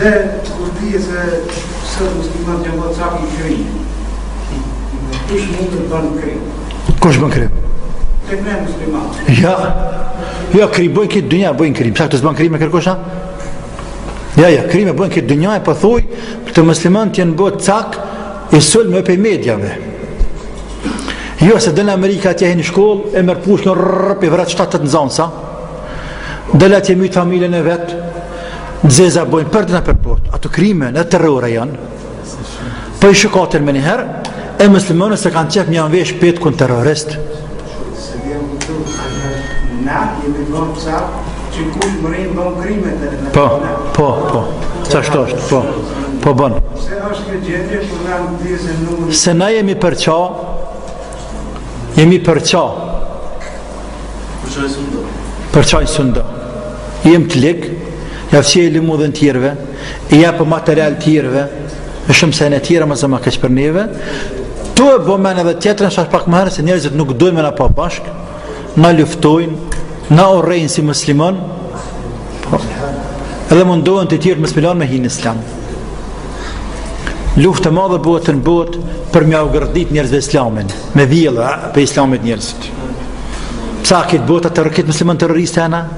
Kur dhije se sot muslimat janë bërë cak i krim. Kush mund të bën krim? Kush bën krim? Tek ne muslimat. Ja, krim bojnë këtë dynja, bojnë krim. Sa këtë s'bën krim e kërkosha? Ja, krim e bojnë këtë dynja e pëthuj, këtë muslimat janë bërë cak i sulm me për medjave. Jo, se dhe në Amerika atje në shkollë, e mërë push në rrëp i vrat 7 në zonë, sa? Dhe le atje mytë familjen e vetë, Zeza bojnë për të në përport, ato krime në terrore janë, për i shukatën me njëherë, e muslimonës se kanë qef një anvesh petë kënë terrorist. Se vjen këtu, na jemi bërë cak, që kush mërin bën krimet e në Po, qashtu është, po bënë. Se është këtë gjetje, për nga në dhise numër... Se na jemi përqa, përqa i sundë, jem të likë, javësie i limu dhe në tjerve, i japë material tjerve, e shumë se në tjera më zëma keq për neve, tu e bo men edhe tjetër në shash pak më herë, se njerëzit nuk dojnë me na pa bashk, na luftojnë, na orrejnë si muslimon, edhe mundohen të tjerë musliman me hinë islam. Luftë e madhe bëhet në botë për mja u gërdit njerëzve islamin, me vjellë për islamit njerëzit. Sa këtë botë të rëkit musliman terroriste ana?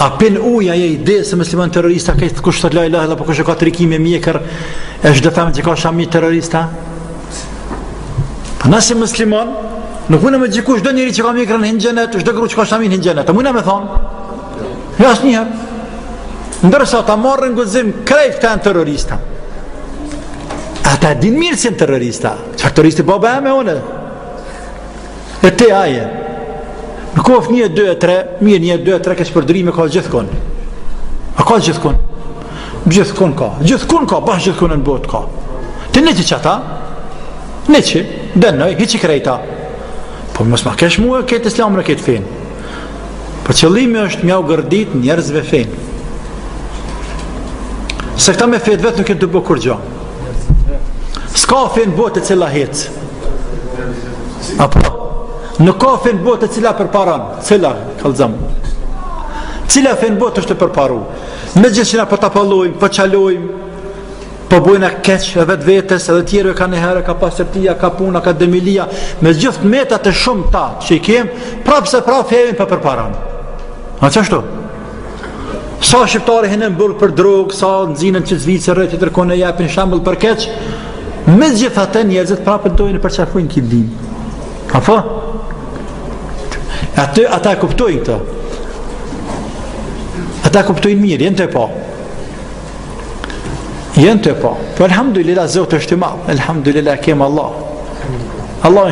A pin uja je ide se musliman terrorista këtë kush të la ilaha illa, po kush e ka të rikime mjekër, e shdo thamë që ka shami terrorista? Pa nësi musliman, nuk mune me gjiku shdo njëri që ka mjekër në hinxhenet, shdo gru që ka shami në hinxhenet, a mune me thonë? Ja asë njëherë. Ndërsa ta marrën gëzim, krejt këta në terrorista. Ata din mirë si në terrorista, që terroristi baba e me une. E te aje. Në kof 1, 2, 3, mirë 1, 2, 3 kësë përdrime ka gjithkon. A ka gjithkon? Gjithkon ka, bash gjithkon në botë ka. Të në që qëta? Në që, dënoj, hiqi krejta. Po mos ma kesh mua këtë islam në këtë fenë. Për qëllimi është mja u gërdit njerëzve fenë. Se këta me fetë vetë nuk e të bëhë kur gjo. Ska fenë botë e cila hecë. Apo? Nuk ka fenë botë e cila përparan. Cila, kalzam. Cila fenë botë është të përparu. Me gjithë që na për të apallojmë, për qalojmë, për bojnë a keqë, e vetë vetës, edhe tjerëve ka njëherë, ka pasërtia, ka puna, ka demilia, me gjithë metat e shumë ta që i kemë, prapë se prapë fejmë për përparan. A që ashtu? Sa shqiptare hinen burë për drogë, sa nëzinën që zvicë rrët i tërkone japin shambull për keqë, me gjithë atë njerëzit prapë dojnë për qarfujnë këtë dim. Apo? Ata kuptojnë këto. Ata kuptojnë mirë, jenë të po. Jenë të po. Po alhamdulillah, zotë është i madh. Alhamdulillah, kemë Allah. Allah